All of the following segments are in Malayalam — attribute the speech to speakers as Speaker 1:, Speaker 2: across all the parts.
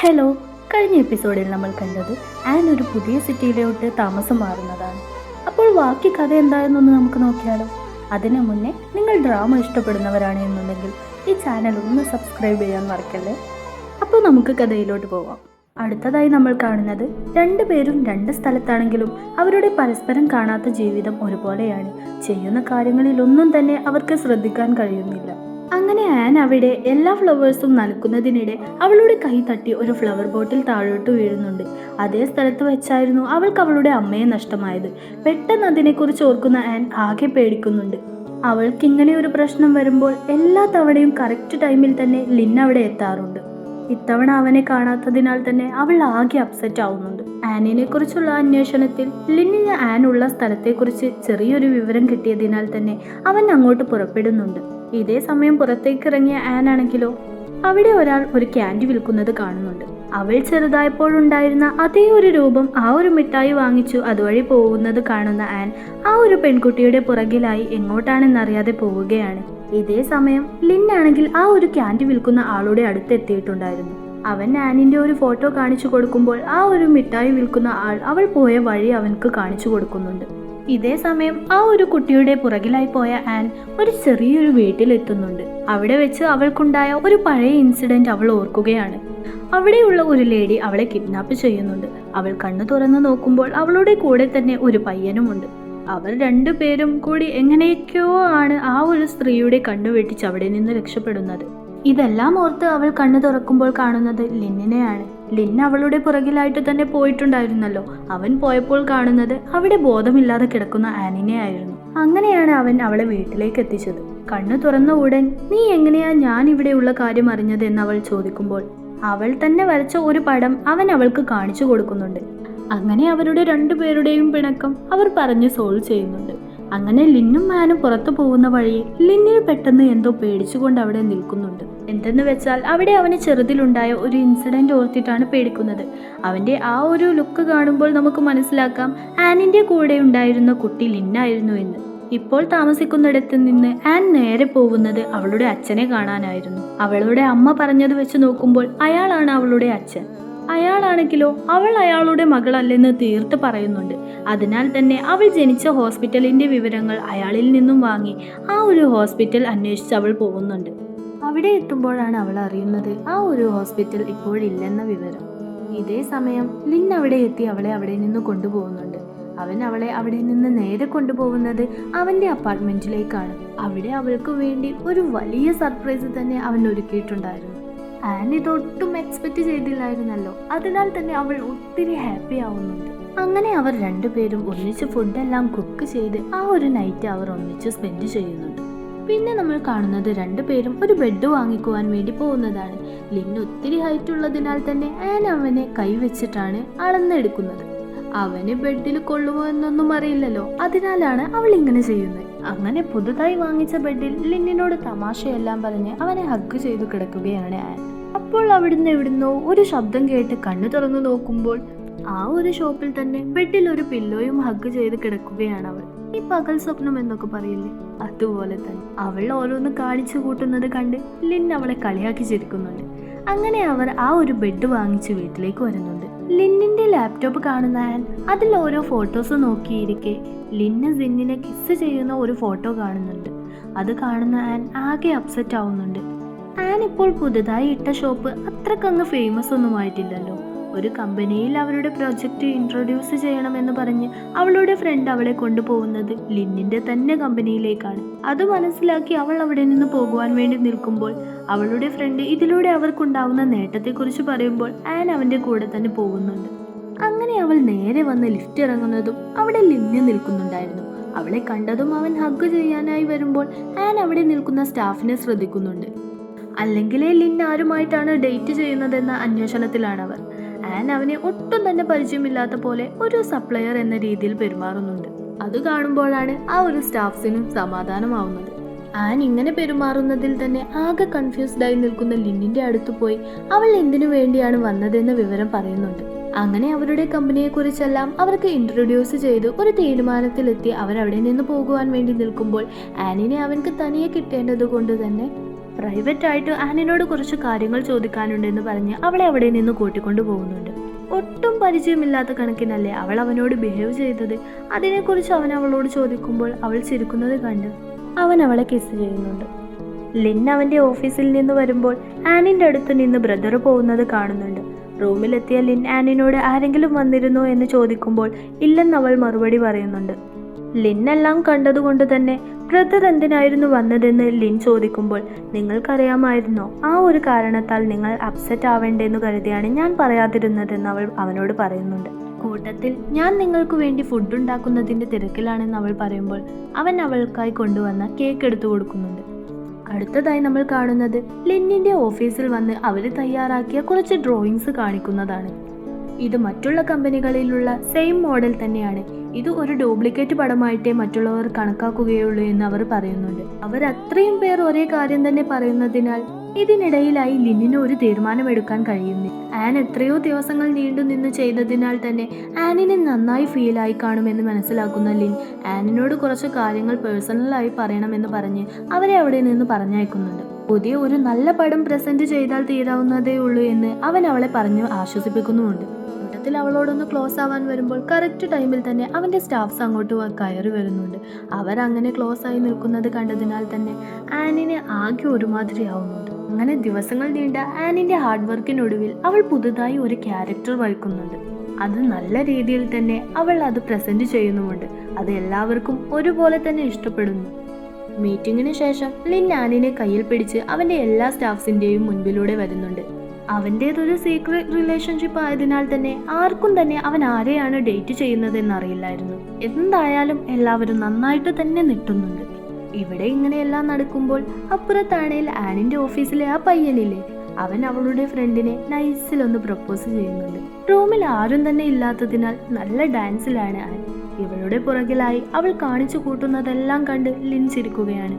Speaker 1: ഹലോ. കഴിഞ്ഞ എപ്പിസോഡിൽ നമ്മൾ കണ്ടത് ആൻ ഒരു പുതിയ സിറ്റിയിലോട്ട് താമസം മാറുന്നതാണ്. അപ്പോൾ ബാക്കി കഥ എന്തായെന്നൊന്ന് നമുക്ക് നോക്കിയാലോ. അതിനു മുന്നേ നിങ്ങൾ ഡ്രാമ ഇഷ്ടപ്പെടുന്നവരാണ് എന്നുണ്ടെങ്കിൽ ഈ ചാനൽ ഒന്ന് സബ്സ്ക്രൈബ് ചെയ്യാൻ മറക്കല്ലേ. അപ്പോൾ നമുക്ക് കഥയിലോട്ട് പോവാം. അടുത്തതായി നമ്മൾ കാണുന്നത് രണ്ടുപേരും രണ്ട് സ്ഥലത്താണെങ്കിലും അവരുടെ പരസ്പരം കാണാത്ത ജീവിതം ഒരുപോലെയാണ്. ചെയ്യുന്ന കാര്യങ്ങളിലൊന്നും തന്നെ അവർക്ക് ശ്രദ്ധിക്കാൻ കഴിയുന്നില്ല. അങ്ങനെ ആൻ അവിടെ എല്ലാ ഫ്ലവേഴ്സും നനയ്ക്കുന്നതിനിടെ അവളുടെ കൈ തട്ടി ഒരു ഫ്ലവർ ബോട്ടിൽ താഴോട്ട് വീഴുന്നുണ്ട്. അതേ സ്ഥലത്ത് വെച്ചായിരുന്നു അവൾക്ക് അവളുടെ അമ്മയെ നഷ്ടമായത്. പെട്ടെന്ന് അതിനെക്കുറിച്ച് ഓർക്കുന്ന ആൻ ആകെ പേടിക്കുന്നുണ്ട്. അവൾക്കിങ്ങനെ ഒരു പ്രശ്നം വരുമ്പോൾ എല്ലാ തവണയും കറക്റ്റ് ടൈമിൽ തന്നെ ലിൻ അവിടെ എത്താറുണ്ട്. ഇത്തവണ അവനെ കാണാത്തതിനാൽ തന്നെ അവൾ ആകെ അപ്സെറ്റ് ആവുന്നുണ്ട്. ആനിനെ കുറിച്ചുള്ള അന്വേഷണത്തിൽ ലിന്നിന് ആൻ ഉള്ള സ്ഥലത്തെക്കുറിച്ച് ചെറിയൊരു വിവരം കിട്ടിയതിനാൽ തന്നെ അവൻ അങ്ങോട്ട് പുറപ്പെടുന്നുണ്ട്. ഇതേ സമയം പുറത്തേക്ക് ഇറങ്ങിയ ആൻ ആണെങ്കിലോ അവിടെ ഒരാൾ ഒരു ക്യാൻഡി വിൽക്കുന്നത് കാണുന്നുണ്ട്. അവൾ ചെറുതായപ്പോഴുണ്ടായിരുന്ന അതേ ഒരു രൂപം ആ ഒരു മിഠായി വാങ്ങിച്ചു അതുവഴി പോകുന്നത് കാണുന്ന ആൻ ആ ഒരു പെൺകുട്ടിയുടെ പുറകിലായി എങ്ങോട്ടാണെന്നറിയാതെ പോവുകയാണ്. ഇതേ സമയം ലിൻ ആണെങ്കിൽ ആ ഒരു ക്യാൻഡി വിൽക്കുന്ന ആളുടെ അടുത്തെത്തിയിട്ടുണ്ടായിരുന്നു. അവൻ ആനിന്റെ ഒരു ഫോട്ടോ കാണിച്ചു കൊടുക്കുമ്പോൾ ആ ഒരു മിഠായി വിൽക്കുന്ന ആൾ അവൾ പോയ വഴി അവൻക്ക് കാണിച്ചു കൊടുക്കുന്നുണ്ട്. ഇതേ സമയം ആ ഒരു കുട്ടിയുടെ പുറകിലായി പോയ ആൻ ഒരു ചെറിയൊരു വീട്ടിലെത്തുന്നുണ്ട്. അവിടെ വെച്ച് അവൾക്കുണ്ടായ ഒരു പഴയ ഇൻസിഡന്റ് അവൾ ഓർക്കുകയാണ്. അവിടെയുള്ള ഒരു ലേഡി അവളെ കിഡ്നാപ്പ് ചെയ്യുന്നുണ്ട്. അവൾ കണ്ണു തുറന്നു നോക്കുമ്പോൾ അവളുടെ കൂടെ തന്നെ ഒരു പയ്യനുമുണ്ട്. അവർ രണ്ടുപേരും കൂടി എങ്ങനെയൊക്കെയോ ആണ് ആ ഒരു സ്ത്രീയുടെ കണ്ണു വെട്ടിച്ച് അവിടെ നിന്ന് രക്ഷപ്പെടുന്നത്. ഇതെല്ലാം ഓർത്ത് അവൾ കണ്ണു തുറക്കുമ്പോൾ കാണുന്നത് ലിന്നിനെയാണ്. ലിൻ അവളുടെ പുറകിലായിട്ട് തന്നെ പോയിട്ടുണ്ടായിരുന്നല്ലോ. അവൻ പോയപ്പോൾ കാണുന്നത് അവിടെ ബോധമില്ലാതെ കിടക്കുന്ന ആനിനെ ആയിരുന്നു. അങ്ങനെയാണ് അവൻ അവളെ വീട്ടിലേക്ക് എത്തിച്ചത്. കണ്ണു തുറന്ന ഉടൻ നീ എങ്ങനെയാ ഞാൻ ഇവിടെയുള്ള കാര്യം അറിഞ്ഞത് എന്ന് അവൾ ചോദിക്കുമ്പോൾ അവൾ തന്നെ വരച്ച ഒരു പടം അവൻ അവൾക്ക് കാണിച്ചു കൊടുക്കുന്നുണ്ട്. അങ്ങനെ അവരുടെ രണ്ടുപേരുടെയും പിണക്കം അവർ പറഞ്ഞ് സോൾവ് ചെയ്യുന്നുണ്ട്. അങ്ങനെ ലിന്നും ആനും പുറത്തു പോകുന്ന വഴിയെ ലിന്നിന് പെട്ടെന്ന് എന്തോ പേടിച്ചുകൊണ്ട് അവിടെ നിൽക്കുന്നുണ്ട്. എന്തെന്ന് വെച്ചാൽ അവിടെ അവന് ചെറുതിലുണ്ടായ ഒരു ഇൻസിഡന്റ് ഓർത്തിട്ടാണ് പേടിക്കുന്നത്. അവന്റെ ആ ഒരു ലുക്ക് കാണുമ്പോൾ നമുക്ക് മനസ്സിലാക്കാം ആനിന്റെ കൂടെ ഉണ്ടായിരുന്ന കുട്ടി ലിന്നായിരുന്നു എന്ന്. ഇപ്പോൾ താമസിക്കുന്നിടത്ത് നിന്ന് ആൻ നേരെ പോകുന്നത് അവളുടെ അച്ഛനെ കാണാനായിരുന്നു. അവളുടെ അമ്മ പറഞ്ഞത് വെച്ച് നോക്കുമ്പോൾ അയാളാണ് അവളുടെ അച്ഛൻ. അയാളാണെങ്കിലോ അവൾ അയാളുടെ മകളല്ലെന്ന് തീർത്ത് പറയുന്നുണ്ട്. അതിനാൽ തന്നെ അവൾ ജനിച്ച ഹോസ്പിറ്റലിന്റെ വിവരങ്ങൾ അയാളിൽ നിന്നും വാങ്ങി ആ ഒരു ഹോസ്പിറ്റൽ അന്വേഷിച്ച് അവൾ പോകുന്നുണ്ട്. അവിടെ എത്തുമ്പോഴാണ് അവൾ അറിയുന്നത് ആ ഒരു ഹോസ്പിറ്റൽ ഇപ്പോഴില്ലെന്ന വിവരം. ഇതേ സമയം ലിൻ അവിടെ എത്തി അവളെ അവിടെ നിന്ന് കൊണ്ടുപോകുന്നുണ്ട്. അവൻ അവളെ അവിടെ നിന്ന് നേരെ കൊണ്ടുപോകുന്നത് അവന്റെ അപ്പാർട്ട്മെന്റിലേക്കാണ്. അവിടെ അവൾക്ക് വേണ്ടി ഒരു വലിയ സർപ്രൈസ് തന്നെ അവൻ ഒരുക്കിയിട്ടുണ്ടായിരുന്നു. An ഇതൊട്ടും expect ചെയ്തില്ലായിരുന്നല്ലോ. അതിനാൽ തന്നെ അവൾ ഒത്തിരി ഹാപ്പി ആവുന്നുണ്ട്. അങ്ങനെ അവർ രണ്ടുപേരും ഒന്നിച്ച് ഫുഡെല്ലാം കുക്ക് ചെയ്ത് ആ ഒരു നൈറ്റ് അവർ ഒന്നിച്ച് സ്പെൻഡ് ചെയ്യുന്നുണ്ട്. പിന്നെ നമ്മൾ കാണുന്നത് രണ്ടുപേരും ഒരു ബെഡ് വാങ്ങിക്കുവാൻ വേണ്ടി പോകുന്നതാണ്. ലിൻ ഒത്തിരി ഹൈറ്റ് ഉള്ളതിനാൽ തന്നെ ആൻ അവനെ കൈവച്ചിട്ടാണ് അളന്നെടുക്കുന്നത്. അവന് ബെഡിൽ കൊള്ളുമോ എന്നൊന്നും അറിയില്ലല്ലോ. അതിനാലാണ് അവൾ ഇങ്ങനെ ചെയ്യുന്നത്. അങ്ങനെ പുതുതായി വാങ്ങിച്ച ബെഡിൽ ലിന്നിനോട് തമാശയെല്ലാം പറഞ്ഞ് അവനെ ഹഗ് ചെയ്തു കിടക്കുകയാണ് ആൻ. അപ്പോൾ അവിടുന്ന് എവിടുന്നോ ഒരു ശബ്ദം കേട്ട് കണ്ണു തുറന്നു നോക്കുമ്പോൾ ആ ഒരു ഷോപ്പിൽ തന്നെ ബെഡിൽ ഒരു പില്ലോയും ഹഗ് ചെയ്ത് കിടക്കുകയാണ് അവൾ. ഈ പകൽ സ്വപ്നം എന്നൊക്കെ പറയില്ലേ, അതുപോലെ തന്നെ അവൾ ഓരോന്ന് കാണിച്ചു കൂട്ടുന്നത് കണ്ട് ലിൻ അവളെ കളിയാക്കി ചിരിക്കുന്നുണ്ട്. അങ്ങനെ അവർ ആ ഒരു ബെഡ് വാങ്ങിച്ച് വീട്ടിലേക്ക് വരുന്നുണ്ട്. ലിന്നിന്റെ ലാപ്ടോപ്പ് കാണുന്ന ആൻ അതിൽ ഓരോ ഫോട്ടോസ് നോക്കിയിരിക്കെ ലിന്ന് സിന്നിനെ കിസ് ചെയ്യുന്ന ഒരു ഫോട്ടോ കാണുന്നുണ്ട്. അത് കാണുന്ന ആൻ ആകെ അപ്സെറ്റ് ആവുന്നുണ്ട്. ആൻ ഇപ്പോൾ പുതുതായി ഇട്ട ഷോപ്പ് അത്രക്കങ്ങ് ഫേമസ് ഒന്നും ആയിട്ടില്ലല്ലോ. ഒരു കമ്പനിയിൽ അവരുടെ പ്രൊജക്റ്റ് ഇൻട്രൊഡ്യൂസ് ചെയ്യണമെന്ന് പറഞ്ഞ് അവളുടെ ഫ്രണ്ട് അവളെ കൊണ്ടുപോകുന്നത് ലിന്നിന്റെ തന്നെ കമ്പനിയിലേക്കാണ്. അത് മനസ്സിലാക്കി അവൾ അവിടെ നിന്ന് പോകുവാൻ വേണ്ടി നിൽക്കുമ്പോൾ അവളുടെ ഫ്രണ്ട് ഇതിലൂടെ അവർക്കുണ്ടാവുന്ന നേട്ടത്തെക്കുറിച്ച് പറയുമ്പോൾ ആൻ അവന്റെ കൂടെ തന്നെ പോകുന്നുണ്ട്. അങ്ങനെ അവൾ നേരെ വന്ന് ലിഫ്റ്റ് ഇറങ്ങുന്നതും അവിടെ ലിന്ന് നിൽക്കുന്നുണ്ടായിരുന്നു. അവളെ കണ്ടതും അവൻ ഹഗ് ചെയ്യാനായി വരുമ്പോൾ ആൻ അവിടെ നിൽക്കുന്ന സ്റ്റാഫിനെ ശ്രദ്ധിക്കുന്നുണ്ട്. അല്ലെങ്കിലേ ലിൻ ആരുമായിട്ടാണ് ഡേറ്റ് ചെയ്യുന്നതെന്ന അന്വേഷണത്തിലാണ് അവർ. ആൻ അവനെ ഒട്ടും തന്നെ പരിചയമില്ലാത്ത പോലെ ഒരു സപ്ലയർ എന്ന രീതിയിൽ പെരുമാറുന്നുണ്ട്. അത് കാണുമ്പോഴാണ് ആ ഒരു സ്റ്റാഫ്സിനും സമാധാനമാവുന്നത്. ആൻ ഇങ്ങനെ പെരുമാറുന്നതിൽ തന്നെ ആകെ കൺഫ്യൂസ്ഡ് ആയി നിൽക്കുന്ന ലിന്നിന്റെ അടുത്ത് പോയി അവൾ എന്തിനു വേണ്ടിയാണ് വന്നതെന്ന വിവരം പറയുന്നുണ്ട്. അങ്ങനെ അവരുടെ കമ്പനിയെ കുറിച്ചെല്ലാം അവർക്ക് ഇൻട്രൊഡ്യൂസ് ചെയ്ത് ഒരു തീരുമാനത്തിലെത്തി അവരവിടെ നിന്ന് പോകുവാൻ വേണ്ടി നിൽക്കുമ്പോൾ ആനിനെ അവൻക്ക് തനിയെ കിട്ടേണ്ടത് കൊണ്ട് തന്നെ പ്രൈവറ്റായിട്ട് ആനിനോട് കുറച്ച് കാര്യങ്ങൾ ചോദിക്കാനുണ്ടെന്ന് പറഞ്ഞ് അവളെ അവിടെ നിന്ന് കൂട്ടിക്കൊണ്ടു പോകുന്നുണ്ട്. ഒട്ടും പരിചയമില്ലാത്ത കണക്കിനല്ലേ അവൾ അവനോട് ബിഹേവ് ചെയ്തത്. അതിനെക്കുറിച്ച് അവൻ അവളോട് ചോദിക്കുമ്പോൾ അവൾ ചിരിക്കുന്നത് കണ്ട് അവൻ അവളെ കിസ് ചെയ്യുന്നുണ്ട്. ലിൻ അവൻ്റെ ഓഫീസിൽ നിന്ന് വരുമ്പോൾ ആനിൻ്റെ അടുത്ത് നിന്ന് ബ്രദർ പോകുന്നത് കാണുന്നുണ്ട്. റൂമിലെത്തിയ ലിൻ ആനിനോട് ആരെങ്കിലും വന്നിരുന്നോ എന്ന് ചോദിക്കുമ്പോൾ ഇല്ലെന്ന് അവൾ മറുപടി പറയുന്നുണ്ട്. ലിൻ എല്ലാം കണ്ടതുകൊണ്ട് തന്നെ ബ്രദർ എന്തിനായിരുന്നു വന്നതെന്ന് ലിൻ ചോദിക്കുമ്പോൾ നിങ്ങൾക്കറിയാമായിരുന്നോ, ആ ഒരു കാരണത്താൽ നിങ്ങൾ അപ്സെറ്റ് ആവേണ്ടെന്ന് കരുതിയാണ് ഞാൻ പറയാതിരുന്നതെന്ന് അവൾ അവനോട് പറയുന്നുണ്ട്. കൂട്ടത്തിൽ ഞാൻ നിങ്ങൾക്ക് വേണ്ടി ഫുഡ് ഉണ്ടാക്കുന്നതിൻ്റെ തിരക്കിലാണെന്ന് അവൾ പറയുമ്പോൾ അവൻ അവൾക്കായി കൊണ്ടുവന്ന കേക്ക് എടുത്തു കൊടുക്കുന്നുണ്ട്. അടുത്തതായി നമ്മൾ കാണുന്നത് ലിന്നിൻ്റെ ഓഫീസിൽ വന്ന് അവർ തയ്യാറാക്കിയ കുറച്ച് ഡ്രോയിങ്സ് കാണിക്കുന്നതാണ്. ഇത് മറ്റുള്ള കമ്പനികളിലുള്ള സെയിം മോഡൽ തന്നെയാണ്. ഇത് ഒരു ഡ്യൂപ്ലിക്കേറ്റ് പടമായിട്ടേ മറ്റുള്ളവർ കണക്കാക്കുകയുള്ളൂ എന്ന് അവർ പറയുന്നുണ്ട്. അവർ അത്രയും പേർ ഒരേ കാര്യം തന്നെ പറയുന്നതിനാൽ ഇതിനിടയിലായി ലിന്നിന് ഒരു തീരുമാനമെടുക്കാൻ കഴിയുന്നില്ല. ആൻ എത്രയോ ദിവസങ്ങൾ നീണ്ടു നിന്ന് ചെയ്തതിനാൽ തന്നെ ആനിന് നന്നായി ഫീലായി കാണുമെന്ന് മനസ്സിലാക്കുന്ന ലിൻ ആനിനോട് കുറച്ച് കാര്യങ്ങൾ പേഴ്സണലായി പറയണമെന്ന് പറഞ്ഞ് അവരെ അവിടെ നിന്ന് പറഞ്ഞയക്കുന്നുണ്ട്. പുതിയ ഒരു നല്ല പടം പ്രസന്റ് ചെയ്താൽ തീരാവുന്നതേ ഉള്ളൂ എന്ന് അവൻ അവളെ പറഞ്ഞു ആശ്വസിപ്പിക്കുന്നുമുണ്ട്. കൂട്ടത്തിൽ അവളോടൊന്ന് ക്ലോസ് ആവാൻ വരുമ്പോൾ കറക്റ്റ് ടൈമിൽ തന്നെ അവൻ്റെ സ്റ്റാഫ്സ് അങ്ങോട്ട് കയറി വരുന്നുണ്ട്. അവരങ്ങനെ ക്ലോസ് ആയി നിൽക്കുന്നത് കണ്ടതിനാൽ തന്നെ ആനിന് ആകെ ഒരുമാതിരി ആവുന്നുണ്ട്. അങ്ങനെ ദിവസങ്ങൾ നീണ്ട ആനിൻ്റെ ഹാർഡ് വർക്കിനൊടുവിൽ അവൾ പുതുതായി ഒരു ക്യാരക്ടർ വഹിക്കുന്നുണ്ട്. അത് നല്ല രീതിയിൽ തന്നെ അവൾ അത് പ്രസന്റ് ചെയ്യുന്നുമുണ്ട്. അത് എല്ലാവർക്കും ഒരുപോലെ തന്നെ ഇഷ്ടപ്പെടുന്നു. മീറ്റിങ്ങിന് ശേഷം ലിൻ ആനിനെ കയ്യിൽ പിടിച്ച് അവൻ്റെ എല്ലാ സ്റ്റാഫ്സിൻ്റെയും മുൻപിലൂടെ വരുന്നുണ്ട്. അവൻ്റേതൊരു സീക്രട്ട് റിലേഷൻഷിപ്പ് ആയതിനാൽ തന്നെ ആർക്കും തന്നെ അവൻ ആരെയാണ് ഡേറ്റ് ചെയ്യുന്നതെന്ന് അറിയില്ലായിരുന്നു. എന്തായാലും എല്ലാവരും നന്നായിട്ട് തന്നെ നിട്ടുന്നുണ്ട്. ഇവിടെ ഇങ്ങനെയെല്ലാം നടക്കുമ്പോൾ അപ്പുറത്താണേൽ ആനിൻ്റെ ഓഫീസിലെ ആ പയ്യനില്ലേ, അവൻ അവളുടെ ഫ്രണ്ടിനെ നൈസിലൊന്ന് പ്രപ്പോസ് ചെയ്യുന്നുണ്ട്. റൂമിൽ ആരും തന്നെ ഇല്ലാത്തതിനാൽ നല്ല ഡാൻസിലാണ് ആൻ. ഇവളുടെ പുറകിലായി അവൾ കാണിച്ചു കൂട്ടുന്നതെല്ലാം കണ്ട് ലിൻ ചിരിക്കുകയാണ്.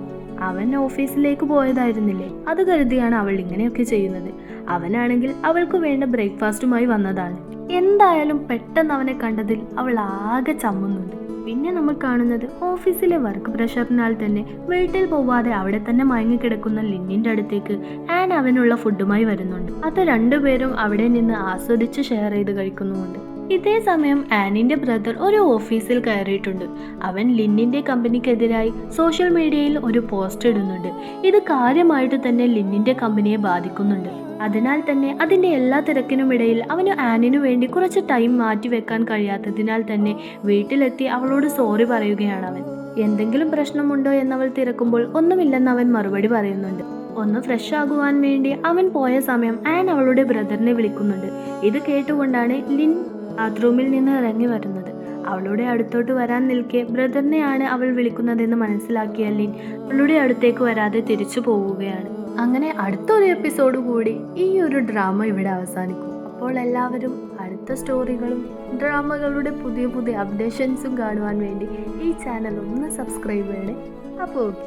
Speaker 1: അവൻ ഓഫീസിലേക്ക് പോയതായിരുന്നില്ലേ, അത് കരുതിയാണ് അവൾ ഇങ്ങനെയൊക്കെ ചെയ്യുന്നത്. അവനാണെങ്കിൽ അവൾക്ക് വേണ്ട ബ്രേക്ക്ഫാസ്റ്റുമായി വന്നതാണ്. എന്തായാലും പെട്ടെന്ന് അവനെ കണ്ടതിൽ അവൾ ആകെ ചമ്മുന്നുണ്ട്. പിന്നെ നമ്മൾ കാണുന്നത് ഓഫീസിലെ വർക്ക് പ്രഷറിനാൽ തന്നെ വീട്ടിൽ പോവാതെ അവിടെ തന്നെ മയങ്ങിക്കിടക്കുന്ന ലിന്നിൻ്റെ അടുത്തേക്ക് ആൻ അവനുള്ള ഫുഡുമായി വരുന്നുണ്ട്. അത് രണ്ടുപേരും അവിടെ നിന്ന് ആസ്വദിച്ച് ഷെയർ ചെയ്ത് കഴിക്കുന്നുമുണ്ട്. ഇതേ സമയം ആനിൻ്റെ ബ്രദർ ഒരു ഓഫീസിൽ കയറിയിട്ടുണ്ട്. അവൻ ലിന്നിൻ്റെ കമ്പനിക്കെതിരായി സോഷ്യൽ മീഡിയയിൽ ഒരു പോസ്റ്റ് ഇടുന്നുണ്ട്. ഇത് കാര്യമായിട്ട് തന്നെ ലിന്നിൻ്റെ കമ്പനിയെ ബാധിക്കുന്നുണ്ട്. അതിനാൽ തന്നെ അതിൻ്റെ എല്ലാ തിരക്കിനുമിടയിൽ അവന് ആനിനു വേണ്ടി കുറച്ച് ടൈം മാറ്റി വെക്കാൻ കഴിയാത്തതിനാൽ തന്നെ വീട്ടിലെത്തി അവളോട് സോറി പറയുകയാണ് അവൻ. എന്തെങ്കിലും പ്രശ്നമുണ്ടോ എന്നവൾ തിരക്കുമ്പോൾ ഒന്നുമില്ലെന്ന് അവൻ മറുപടി പറയുന്നുണ്ട്. ഒന്ന് ഫ്രഷ് ആകുവാൻ വേണ്ടി അവൻ പോയ സമയം ആൻ അവളുടെ ബ്രദറിനെ വിളിക്കുന്നുണ്ട്. ഇത് കേട്ടുകൊണ്ടാണ് ലിൻ ബാത്റൂമിൽ നിന്ന് ഇറങ്ങി വരുന്നത്. അവളുടെ അടുത്തോട്ട് വരാൻ നിൽക്കെ ബ്രദറിനെയാണ് അവൾ വിളിക്കുന്നതെന്ന് മനസ്സിലാക്കിയ ലിൻ അവളുടെ അടുത്തേക്ക് വരാതെ തിരിച്ചു പോവുകയാണ്. അങ്ങനെ അടുത്തൊരു എപ്പിസോഡ് കൂടി ഈ ഒരു ഡ്രാമ ഇവിടെ അവസാനിക്കും. അപ്പോൾ എല്ലാവരും അടുത്ത സ്റ്റോറികളും ഡ്രാമകളുടെ പുതിയ പുതിയ അപ്ഡേഷൻസും കാണുവാൻ വേണ്ടി ഈ ചാനൽ ഒന്ന് സബ്സ്ക്രൈബ് ചെയ്യണേ. അപ്പോൾ ഓക്കെ.